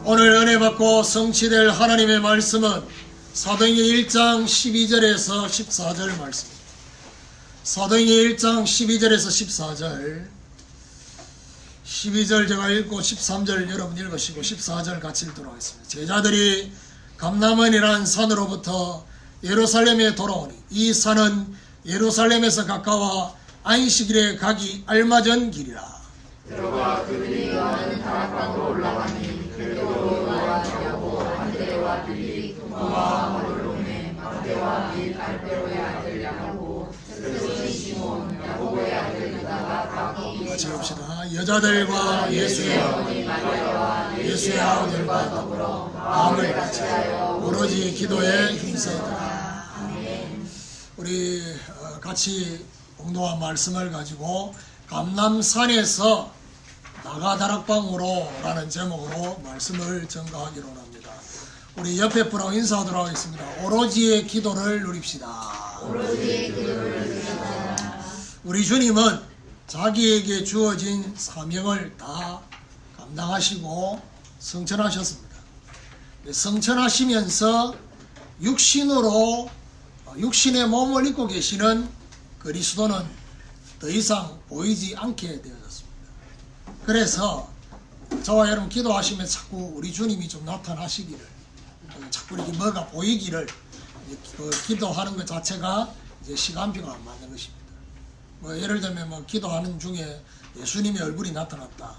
오늘 은혜 받고 성취될 하나님의 말씀은 사도행전 1장 12절에서 14절 말씀입니다. 사도행전 1장 12절에서 14절 12절 제가 읽고 13절 여러분 읽으시고 14절 같이 읽도록 하겠습니다. 제자들이 감람원이라는 산으로부터 예루살렘에 돌아오니 이 산은 예루살렘에서 가까워 안식일에 가기 알맞은 길이라. 들어가 그들이 요하는 다락방으로 올라가니 베드로와 야고보 안드레와 빌립 도마와 바돌로메 마테와 및 알페오의 아들 야고보 스데로니 시몬 야고보의 아들 유다가 다 거기 같이 봅시다. 여자들과 예수의 어머니 마리아와 예수의 아우들과 더불어 마음을 같이하여 오로지 기도에 힘쓰더라. 우리 같이 공동한 말씀을 가지고 감람산에서 나가다락방으로 라는 제목으로 말씀을 전가하기로 합니다. 우리 옆에 분하고 인사하도록 하겠습니다. 오로지의 기도를 누립시다. 오로지의 기도를 누립시다. 우리 주님은 자기에게 주어진 사명을 다 감당하시고 성천하셨습니다. 성천하시면서 육신의 몸을 입고 계시는 그리스도는 더 이상 보이지 않게 되어졌습니다. 그래서 저와 여러분 기도하시면 자꾸 우리 주님이 좀 나타나시기를, 자꾸 이렇게 뭐가 보이기를, 기도하는 것 자체가 이제 시간표가 안 맞는 것입니다. 뭐 예를 들면 뭐 기도하는 중에 예수님의 얼굴이 나타났다.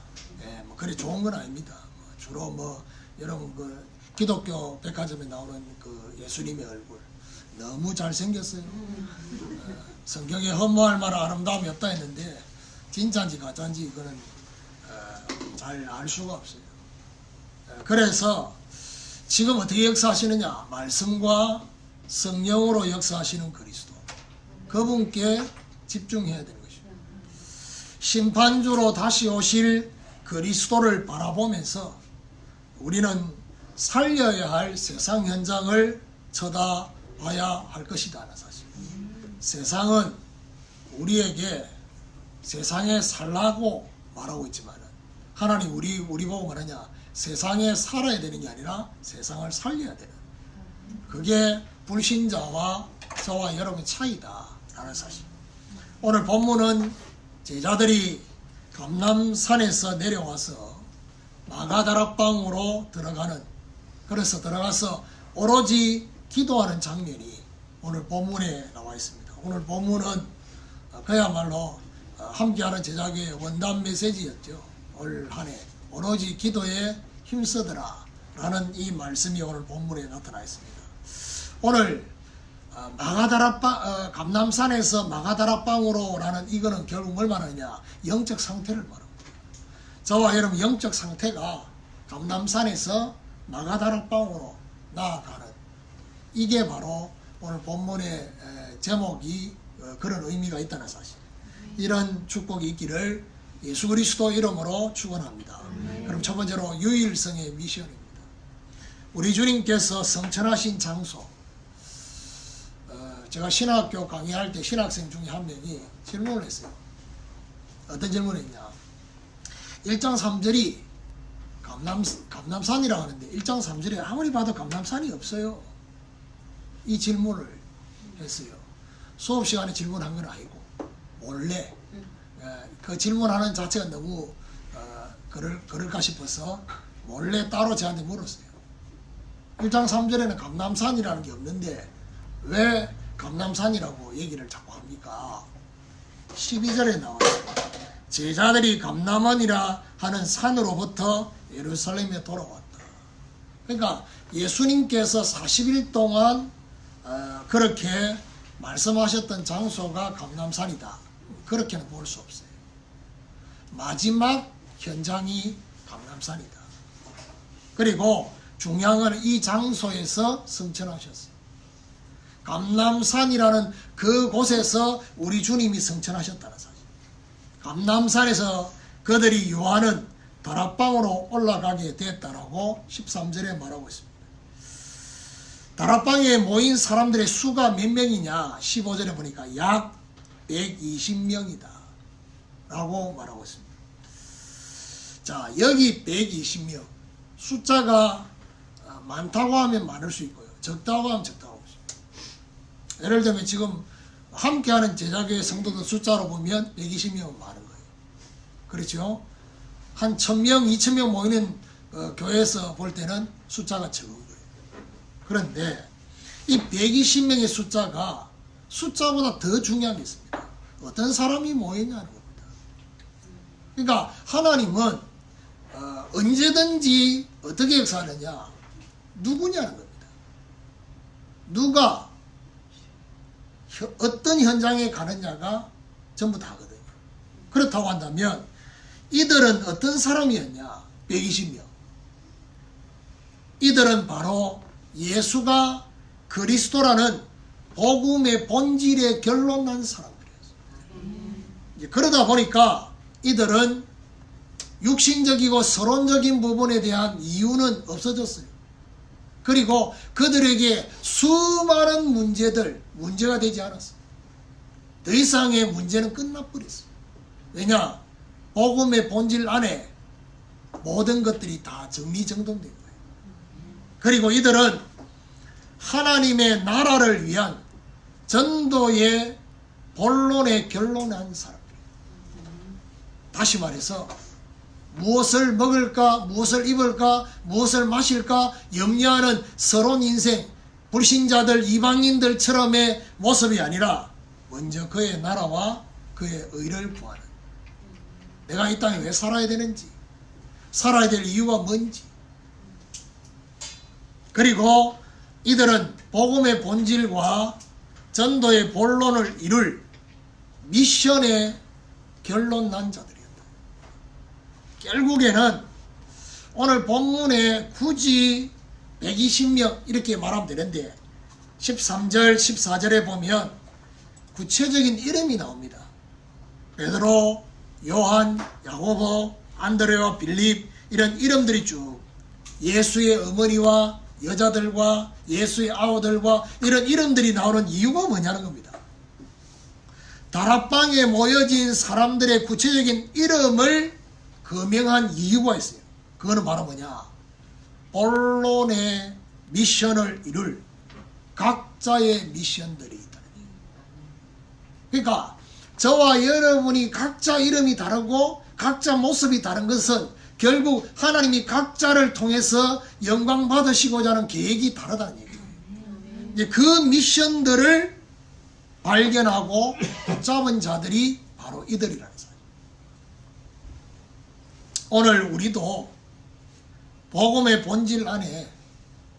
뭐 그래 좋은 건 아닙니다. 주로 뭐 여러분 그 기독교 백화점에 나오는 그 예수님의 얼굴 너무 잘생겼어요. 성경에 허무할 만한 아름다움이 없다 했는데 진짜인지 가짜인지 이거는 잘 알 수가 없어요. 그래서 지금 어떻게 역사하시느냐? 말씀과 성령으로 역사하시는 그리스도, 그분께 집중해야 되는 것입니다. 심판주로 다시 오실 그리스도를 바라보면서 우리는 살려야 할 세상 현장을 쳐다봐야 할 것이다 하는 사실. 세상은 우리에게 세상에 살라고 말하고 있지만 하나님 우리 보고 말하냐? 세상에 살아야 되는 게 아니라 세상을 살려야 되는, 그게 불신자와 저와 여러분의 차이다 라는 사실. 오늘 본문은 제자들이 감람산에서 내려와서 나가다락방으로 그래서 들어가서 오로지 기도하는 장면이 오늘 본문에 나와 있습니다. 오늘 본문은 그야말로 함께하는 제자교의 원단 메시지였죠. 올 한 해 오로지 기도에 힘쓰더라 라는 이 말씀이 오늘 본문에 나타나 있습니다. 오늘 감람산에서 마가다락방으로 라는 이거는 결국 뭘 말하느냐? 영적 상태를 말합니다. 저와 여러분 영적 상태가 감람산에서 마가다락방으로 나아가는, 이게 바로 오늘 본문의 제목이 그런 의미가 있다는 사실. 이런 축복이 있기를 예수 그리스도 이름으로 축원합니다. 그럼 첫 번째로 유일성의 미션입니다. 우리 주님께서 성천하신 장소. 제가 신학교 강의할 때 신학생 중에 한 명이 질문을 했어요. 어떤 질문을 했냐? 1장 3절이 감람산이라고 하는데 1장 3절에 아무리 봐도 감람산이 없어요. 이 질문을 했어요. 수업 시간에 질문한 건 아니고 몰래 그 질문하는 자체가 너무 그럴까 싶어서 몰래 따로 저한테 물었어요. 1장 3절에는 감람산이라는 게 없는데 왜 감람산이라고 얘기를 자꾸 합니까? 12절에 나와요. 제자들이 감람원이라 하는 산으로부터 예루살렘에 돌아왔다. 그러니까 예수님께서 40일 동안 그렇게 말씀하셨던 장소가 감람산이다. 그렇게는 볼 수 없어요. 마지막 현장이 감람산이다. 그리고 중요한 건 이 장소에서 성천하셨어요. 감람산이라는 그 곳에서 우리 주님이 성천하셨다는 사실. 감람산에서 그들이 요하는 다락방으로 올라가게 됐다라고 13절에 말하고 있습니다. 다락방에 모인 사람들의 수가 몇 명이냐? 15절에 보니까 약 120명이다 라고 말하고 있습니다. 자, 여기 120명, 숫자가 많다고 하면 많을 수 있고요. 적다고 하면 적다고 할 수 있어요. 예를 들면 지금 함께하는 제자교회 성도들 숫자로 보면 120명은 많은 거예요. 그렇죠? 한 1000명, 2000명 모이는 교회에서 볼 때는 숫자가 적은 거예요. 그런데 이 120명의 숫자가 숫자보다 더 중요한 게 있습니다. 어떤 사람이 모이냐는 겁니다. 그러니까 하나님은 언제든지 어떻게 역사하느냐, 누구냐는 겁니다. 누가 어떤 현장에 가느냐가 전부 다거든요. 그렇다고 한다면 이들은 어떤 사람이었냐? 120명. 이들은 바로 예수가 그리스도라는 복음의 본질에 결론난 사람들이었어요. 그러다 보니까 이들은 육신적이고 서론적인 부분에 대한 이유는 없어졌어요. 그리고 그들에게 수많은 문제가 되지 않았어요. 더 이상의 문제는 끝나버렸어요. 왜냐? 복음의 본질 안에 모든 것들이 다 정리정돈된 거예요. 그리고 이들은 하나님의 나라를 위한 전도의 본론에 결론한 사람들이에요. 다시 말해서 무엇을 먹을까, 무엇을 입을까, 무엇을 마실까 염려하는 서론 인생, 불신자들, 이방인들처럼의 모습이 아니라 먼저 그의 나라와 그의 의를 구하는, 내가 이 땅에 왜 살아야 되는지, 살아야 될 이유가 뭔지, 그리고 이들은 복음의 본질과 전도의 본론을 이룰 미션의 결론난 자들이었다. 결국에는 오늘 본문에 굳이 120명 이렇게 말하면 되는데 13절, 14절에 보면 구체적인 이름이 나옵니다. 베드로, 요한, 야고보, 안드레와 빌립, 이런 이름들이 쭉 예수의 어머니와 여자들과 예수의 아우들과 이런 이름들이 나오는 이유가 뭐냐는 겁니다. 다락방에 모여진 사람들의 구체적인 이름을 거명한 이유가 있어요. 그거는 바로 뭐냐? 본론의 미션을 이룰 각자의 미션들이 있다는 얘기예요. 그러니까 저와 여러분이 각자 이름이 다르고 각자 모습이 다른 것은 결국 하나님이 각자를 통해서 영광 받으시고자 하는 계획이 다르다는 얘기예요. 이제 그 미션들을 발견하고 붙잡은 자들이 바로 이들이라는 사실. 오늘 우리도 복음의 본질 안에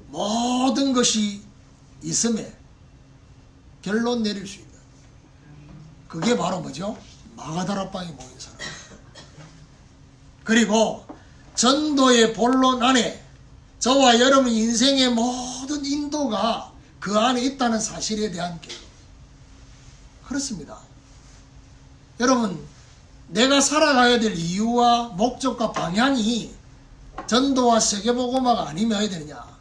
모든 것이 있음에 결론 내릴 수 있는, 그게 바로 뭐죠? 마가다락방에 모인 사람. 그리고 전도의 본론 안에 저와 여러분 인생의 모든 인도가 그 안에 있다는 사실에 대한 결론. 그렇습니다. 여러분, 내가 살아가야 될 이유와 목적과 방향이 전도와 세계복음화가 아니면 해야 되느냐?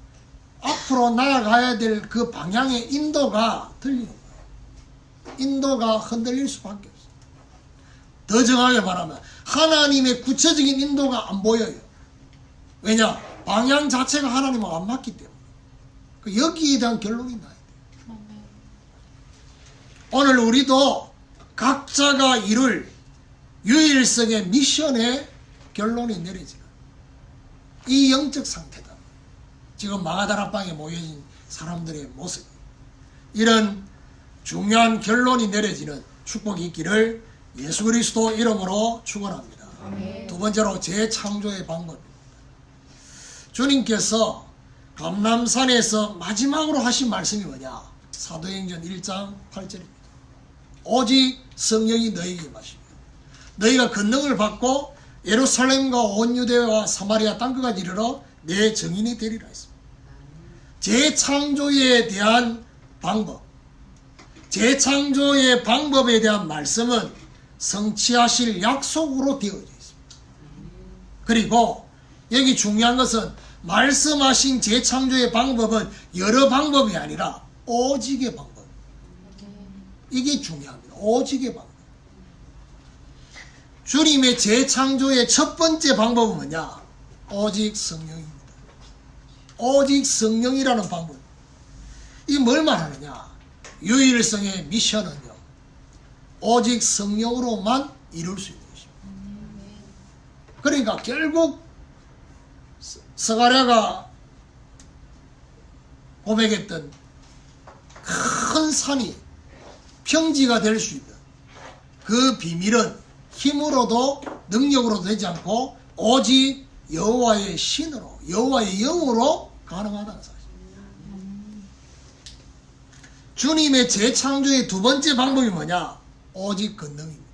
앞으로 나아가야 될 그 방향의 인도가 틀리는 거예요. 인도가 흔들릴 수밖에 없어요. 더 정확하게 말하면 하나님의 구체적인 인도가 안 보여요. 왜냐? 방향 자체가 하나님과 안 맞기 때문에. 여기에 대한 결론이 나야 돼요. 오늘 우리도 각자가 이룰 유일성의 미션의 결론이 내려지는 이 영적 상태다. 지금 마가다락방에 모여진 사람들의 모습, 이런 중요한 결론이 내려지는 축복이 있기를 예수 그리스도 이름으로 축원합니다. 두 번째로 재창조의 방법입니다. 주님께서 감람산에서 마지막으로 하신 말씀이 뭐냐? 사도행전 1장 8절입니다. 오직 성령이 너에게 임하시며 너희가 권능을 받고 예루살렘과 온 유대와 사마리아 땅끝까지 이르러 내 증인이 되리라 했습니다. 재창조에 대한 방법, 재창조의 방법에 대한 말씀은 성취하실 약속으로 되어져 있습니다. 그리고 여기 중요한 것은 말씀하신 재창조의 방법은 여러 방법이 아니라 오직의 방법. 이게 중요합니다. 오직의 방법. 주님의 재창조의 첫 번째 방법은 뭐냐? 오직 성령입니다. 오직 성령이라는 방법. 이 뭘 말하느냐? 유일성의 미션은요, 오직 성령으로만 이룰 수 있는 것입니다. 그러니까 결국 스가랴가 고백했던 큰 산이 평지가 될 수 있는 그 비밀은 힘으로도 능력으로도 되지 않고 오직 여호와의 신으로, 여호와의 영으로 가능하다는 사실. 주님의 재창조의 두 번째 방법이 뭐냐? 오직 권능입니다.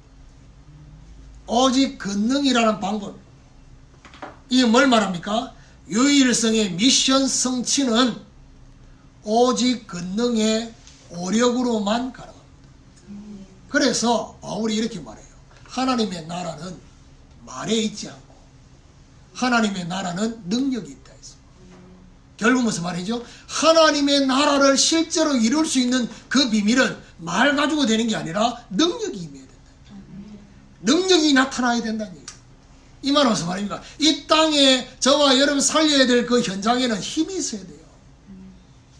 오직 권능이라는 방법. 이게 뭘 말합니까? 유일성의 미션 성취는 오직 권능의 오력으로만 가능합니다. 그래서 바울이 이렇게 말해요. 하나님의 나라는 말에 있지 않고 하나님의 나라는 능력이 있다 했습니다. 결국 무슨 말이죠? 하나님의 나라를 실제로 이룰 수 있는 그 비밀은 말 가지고 되는 게 아니라 능력이 임해야 된다. 능력이 나타나야 된다는 얘기예요. 이 말은 무슨 말입니까? 이 땅에 저와 여러분 살려야 될 그 현장에는 힘이 있어야 돼요.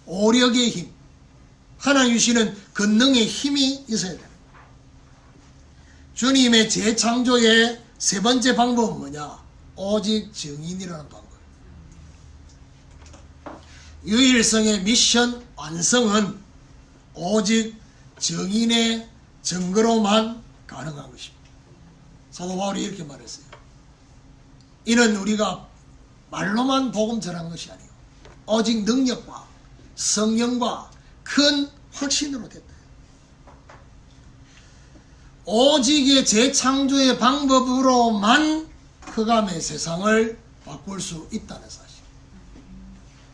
오력의 힘, 하나님 주시는 권능의 힘이 있어야 돼요. 주님의 재창조의 세 번째 방법은 뭐냐? 오직 증인이라는 방법. 유일성의 미션 완성은 오직 증인의 증거로만 가능한 것입니다. 사도 바울이 이렇게 말했어요. 이는 우리가 말로만 복음 전한 것이 아니요 오직 능력과 성령과 큰 확신으로 됐다. 오직의 재창조의 방법으로만 흑암의 세상을 바꿀 수 있다는 사실.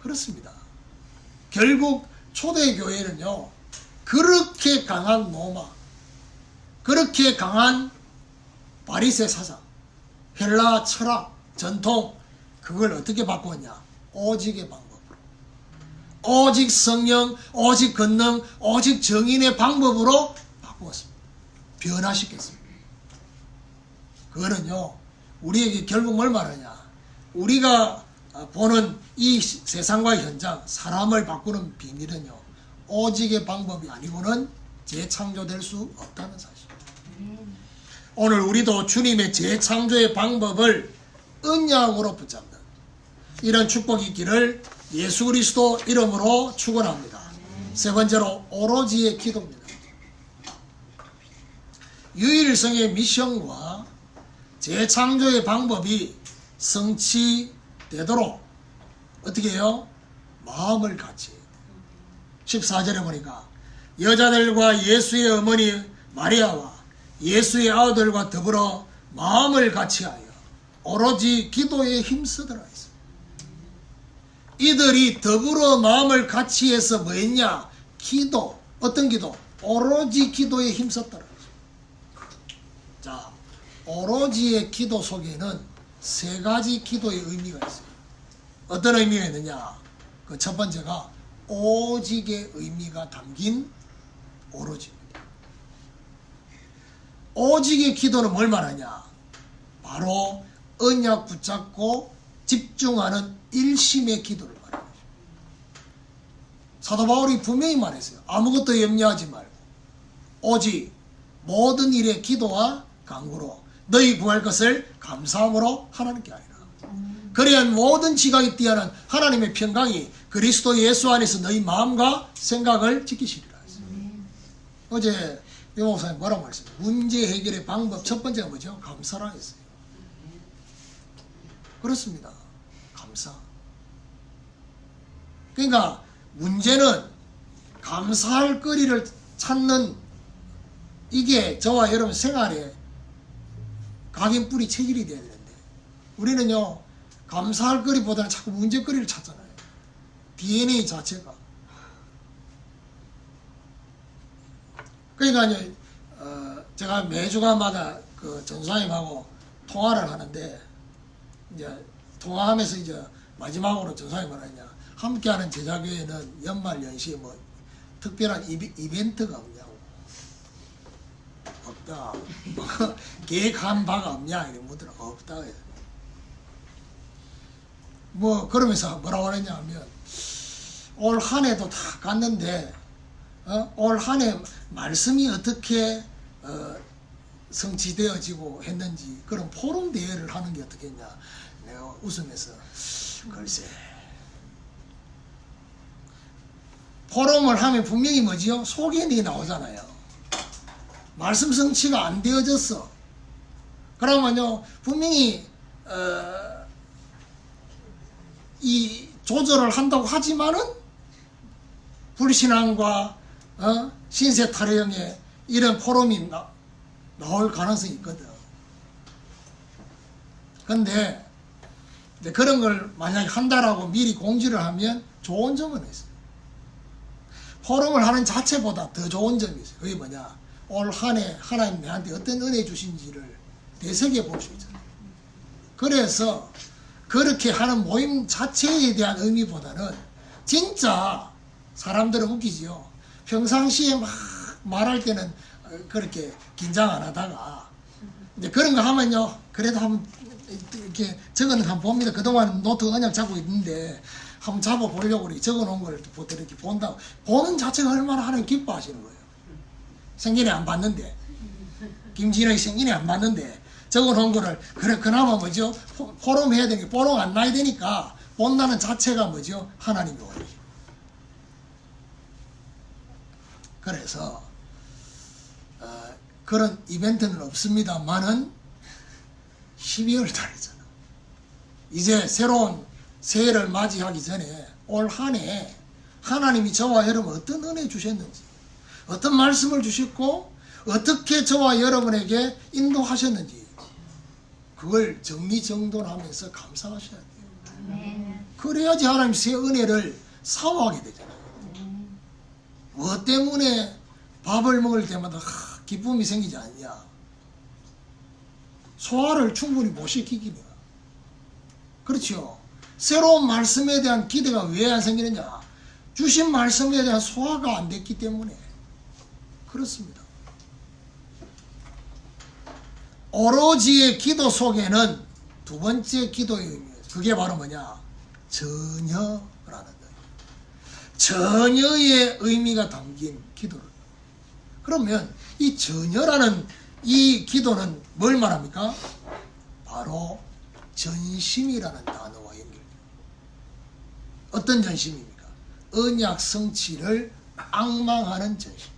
그렇습니다. 결국 초대교회는요, 그렇게 강한 로마, 그렇게 강한 바리새 사상, 헬라 철학, 전통, 그걸 어떻게 바꾸었냐? 오직의 방법으로. 오직 성령, 오직 권능, 오직 정인의 방법으로 바꾸었습니다. 변화시켰습니다. 그거는요, 우리에게 결국 뭘 말하냐? 우리가 보는 이 세상과 현장, 사람을 바꾸는 비밀은요, 오직의 방법이 아니고는 재창조될 수 없다는 사실. 오늘 우리도 주님의 재창조의 방법을 언약으로 붙잡는 이런 축복이 있기를 예수 그리스도 이름으로 축원합니다. 세 번째로 오로지의 기도입니다. 유일성의 미션과 재창조의 방법이 성취되도록 어떻게 해요? 마음을 같이 해요. 14절에 보니까 여자들과 예수의 어머니 마리아와 예수의 아들과 더불어 마음을 같이하여 오로지 기도에 힘쓰더라 했어요. 이들이 더불어 마음을 같이해서 뭐 했냐? 기도. 어떤 기도? 오로지 기도에 힘썼더라. 자, 오로지의 기도 속에는 세 가지 기도의 의미가 있어요. 어떤 의미가 있느냐? 그 첫 번째가 오직의 의미가 담긴 오로지입니다. 오직의 기도는 뭘 말하냐? 바로 언약 붙잡고 집중하는 일심의 기도를 말하는 거죠. 사도 바울이 분명히 말했어요. 아무것도 염려하지 말고 오직 모든 일에 기도와 간구로 너희 구할 것을 감사함으로 하나님께 하리라. 그래야 모든 지각이 뛰어난 하나님의 평강이 그리스도 예수 안에서 너희 마음과 생각을 지키시리라. 어제 유 목사님 뭐라고 말했어요? 문제 해결의 방법 첫 번째가 뭐죠? 감사라 했어요. 그렇습니다. 감사. 그러니까 문제는 감사할 거리를 찾는 이게 저와 여러분 생활에 각인뿌리 체질이 돼야 되는데 우리는요 감사할 거리보다는 자꾸 문제거리를 찾잖아요. DNA 자체가. 그러니까 이제 제가 매주간마다 그 전사님하고 통화를 하는데 이제 통화하면서 이제 마지막으로 전사님이 뭐라 했냐? 함께하는 제자교회는 연말 연시에 뭐 특별한 이벤트가 없냐고. 없다. 계획한 바가 없냐? 이래 묻더라. 없다. 뭐 그러면서 뭐라고 하느냐 하면 올 한 해도 다 갔는데 올 한 해 말씀이 어떻게 성취되어지고 했는지 그런 포럼 대회를 하는 게 어떻겠냐. 내가 웃으면서 글쎄 포럼을 하면 분명히 뭐지요? 소견이 나오잖아요. 말씀 성취가 안 되어졌어. 그러면요 분명히 이 조절을 한다고 하지만은 불신앙과 신세 타령의 이런 포럼이 나올 가능성이 있거든. 근데 그런 걸 만약에 한다라고 미리 공지를 하면 좋은 점은 있어요. 포럼을 하는 자체보다 더 좋은 점이 있어요. 그게 뭐냐? 올 한 해 하나님 내한테 어떤 은혜 주신지를 되새겨 볼 수 있잖아요. 그래서 그렇게 하는 모임 자체에 대한 의미보다는 진짜 사람들은 웃기지요. 평상시에 막 말할 때는 그렇게 긴장 안 하다가 이제 그런 거 하면요. 그래도 한번 이렇게 적어는 한번 봅니다. 그동안 노트 언약 잡고 있는데 한번 잡아보려고 그렇게 적어놓은 걸 이렇게 본다. 보는 자체가 얼마나 하나님 기뻐하시는 거예요. 생긴에 안 봤는데 김진영이 생긴에 안 봤는데 적어놓은 거를 그래 그나마 뭐죠? 포럼 해야 되는 게 포럼 안 나야 되니까 본다는 자체가 뭐죠? 하나님의 원리. 그래서 그런 이벤트는 없습니다만은 12월 달이잖아. 이제 새로운 새해를 맞이하기 전에 올 한 해 하나님이 저와 여러분 어떤 은혜 주셨는지, 어떤 말씀을 주셨고 어떻게 저와 여러분에게 인도하셨는지 그걸 정리정돈하면서 감사하셔야 돼요. 그래야지 하나님 새 은혜를 사모하게 되잖아요. 무엇 때문에 밥을 먹을 때마다 기쁨이 생기지 않냐? 소화를 충분히 못 시키기는. 그렇죠. 새로운 말씀에 대한 기대가 왜 안 생기느냐? 주신 말씀에 대한 소화가 안 됐기 때문에 그렇습니다. 오로지의 기도 속에는 두 번째 기도의 의미예요. 그게 바로 뭐냐? 전혀라는 거예요. 전혀의 의미가 담긴 기도를. 그러면 이 전혀라는 이 기도는 뭘 말합니까? 바로 전심이라는 단어와 연결돼요. 어떤 전심입니까? 언약 성취를 앙망하는 전심.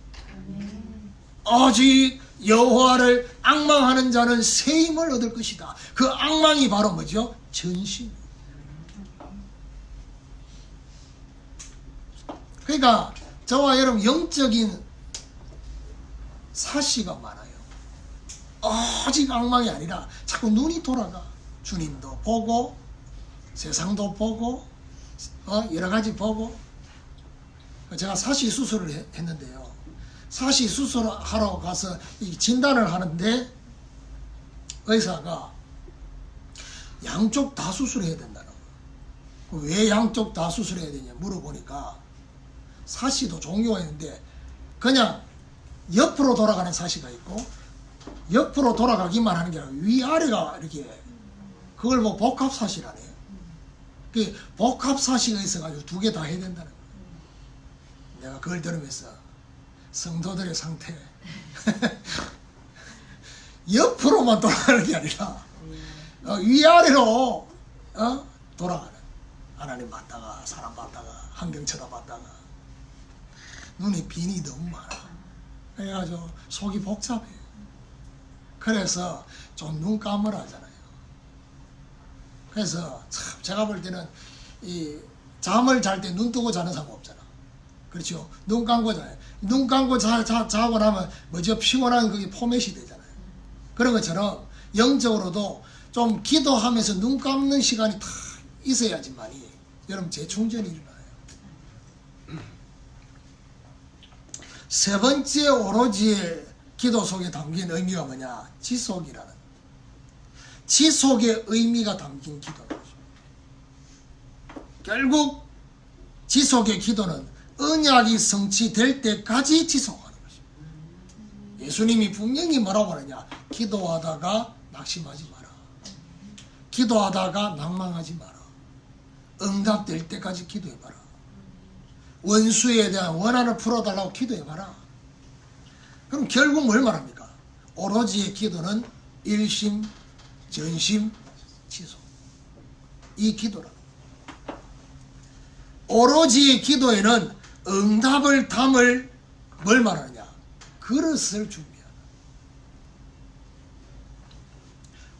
오직 여호와를 앙망하는 자는 새 힘을 얻을 것이다. 그 앙망이 바로 뭐죠? 전심. 그러니까 저와 여러분 영적인 사시가 많아요. 오직 앙망이 아니라 자꾸 눈이 돌아가. 주님도 보고 세상도 보고 여러 가지 보고. 제가 사시 수술을 했는데요. 사시 수술하러 가서 이 진단을 하는데 의사가 양쪽 다 수술해야 된다는 거예요. 왜 양쪽 다 수술해야 되냐 물어보니까 사시도 종류가 있는데 그냥 옆으로 돌아가는 사시가 있고 옆으로 돌아가기만 하는 게 아니라 위아래가 이렇게 그걸 뭐 복합사시라네요. 그 복합사시가 있어가지고 두 개 다 해야 된다는 거예요. 내가 그걸 들으면서 성도들의 상태 옆으로만 돌아가는 게 아니라 위아래로 돌아가는 하나님 봤다가 사람 봤다가 환경 쳐다봤다가 눈에 빈이 너무 많아. 그래가지고 속이 복잡해요. 그래서 좀 눈 감으라 하잖아요. 그래서 참 제가 볼 때는 이 잠을 잘 때 눈 뜨고 자는 사람 없잖아. 그렇죠. 눈 감고 자요. 눈 감고 자고 나면 뭐죠? 피곤한 그게 포맷이 되잖아요. 그런 것처럼 영적으로도 좀 기도하면서 눈 감는 시간이 다 있어야지만이 여러분 재충전이 일어나요. 세 번째 오로지의 기도 속에 담긴 의미가 뭐냐? 지속이라는. 지속의 의미가 담긴 기도는 거죠. 결국 지속의 기도는 언약이 성취될 때까지 지속하는 것입니다. 예수님이 분명히 뭐라고 하느냐? 기도하다가 낙심하지 마라. 기도하다가 낭망하지 마라. 응답될 때까지 기도해봐라. 원수에 대한 원한을 풀어달라고 기도해봐라. 그럼 결국 뭘 말합니까? 오로지의 기도는 일심, 전심, 지속. 이 기도라. 오로지의 기도에는 응답을 담을 뭘 말하느냐? 그릇을 준비하라.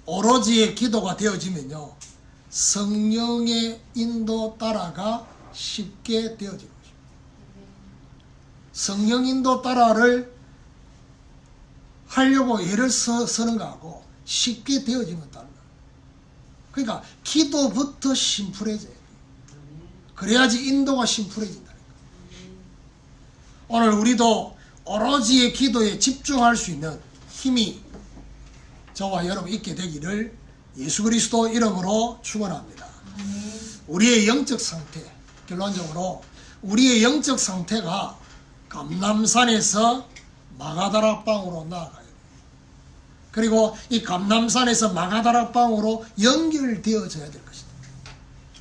오로지의 기도가 되어지면요, 성령의 인도 따라가 쉽게 되어지는 것입니다. 성령 인도 따라를 하려고 애를 쓰는 거하고 쉽게 되어지면 달라. 그러니까 기도부터 심플해져야 돼. 그래야지 인도가 심플해진다니까. 오늘 우리도 오로지의 기도에 집중할 수 있는 힘이 저와 여러분 있게 되기를 예수 그리스도 이름으로 축원합니다. 우리의 영적 상태, 결론적으로 우리의 영적 상태가 감람산에서 마가다락방으로 나아가요. 그리고 이 감람산에서 마가다락방으로 연결되어져야 될 것이다.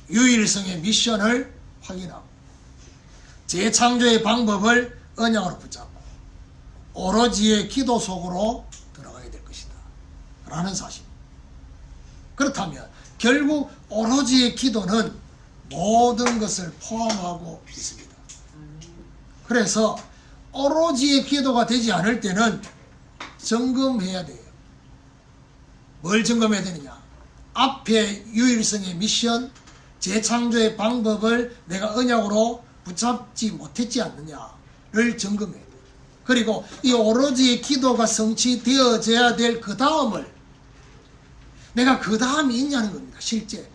유일성의 미션을 확인하고 재창조의 방법을 언약으로 붙잡고 오로지의 기도 속으로 들어가야 될 것이다 라는 사실. 그렇다면 결국 오로지의 기도는 모든 것을 포함하고 있습니다. 그래서 오로지의 기도가 되지 않을 때는 점검해야 돼요. 뭘 점검해야 되느냐? 앞에 유일성의 미션, 재창조의 방법을 내가 언약으로 붙잡지 못했지 않느냐를 점검해야 돼요. 그리고 이 오로지의 기도가 성취되어져야 될 그 다음을 내가 그 다음이 있냐는 겁니다. 실제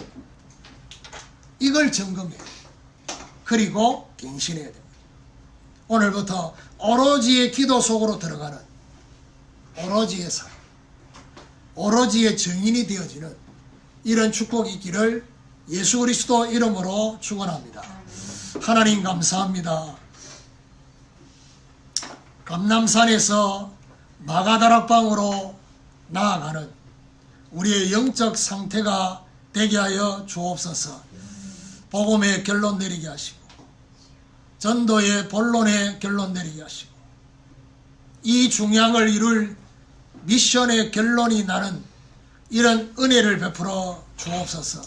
이걸 점검해야 돼요. 그리고 갱신해야 됩니다. 오늘부터 오로지의 기도 속으로 들어가는 오로지의 삶, 오로지의 증인이 되어지는 이런 축복이 있기를 예수 그리스도 이름으로 축원합니다. 하나님 감사합니다. 감람산에서 마가다락방으로 나아가는 우리의 영적 상태가 되게 하여 주옵소서. 복음의 결론 내리게 하시고 전도의 본론의 결론 내리게 하시고 이 중량을 이룰 미션의 결론이 나는 이런 은혜를 베풀어 주옵소서.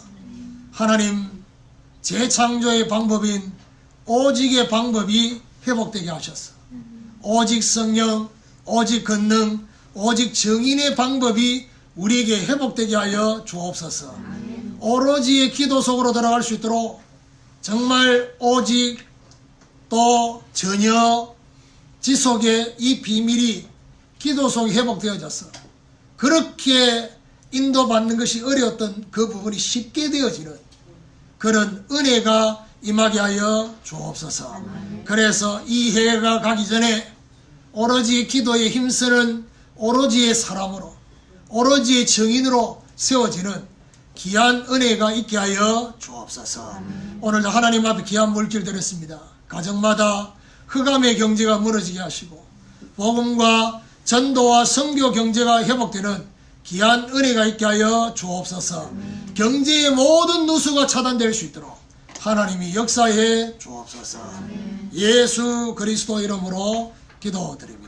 하나님, 재창조의 방법인 오직의 방법이 회복되게 하셔서 오직 성령, 오직 권능, 오직 정인의 방법이 우리에게 회복되게 하여 주옵소서. 오로지의 기도 속으로 들어갈 수 있도록 정말 오직 또 전혀 지속의 이 비밀이 기도 속에 회복되어져서 그렇게 인도받는 것이 어려웠던 그 부분이 쉽게 되어지는 그런 은혜가 임하게 하여 주옵소서. 그래서 이 해가 가기 전에 오로지 기도에 힘쓰는 오로지의 사람으로 오로지의 증인으로 세워지는 귀한 은혜가 있게 하여 주옵소서. 오늘도 하나님 앞에 귀한 물질 드렸습니다. 가정마다 흑암의 경제가 무너지게 하시고 복음과 전도와 선교 경제가 회복되는 귀한 은혜가 있게 하여 주옵소서. 경제의 모든 누수가 차단될 수 있도록 하나님이 역사해 주옵소서. 예수 그리스도 이름으로 기도드립니다.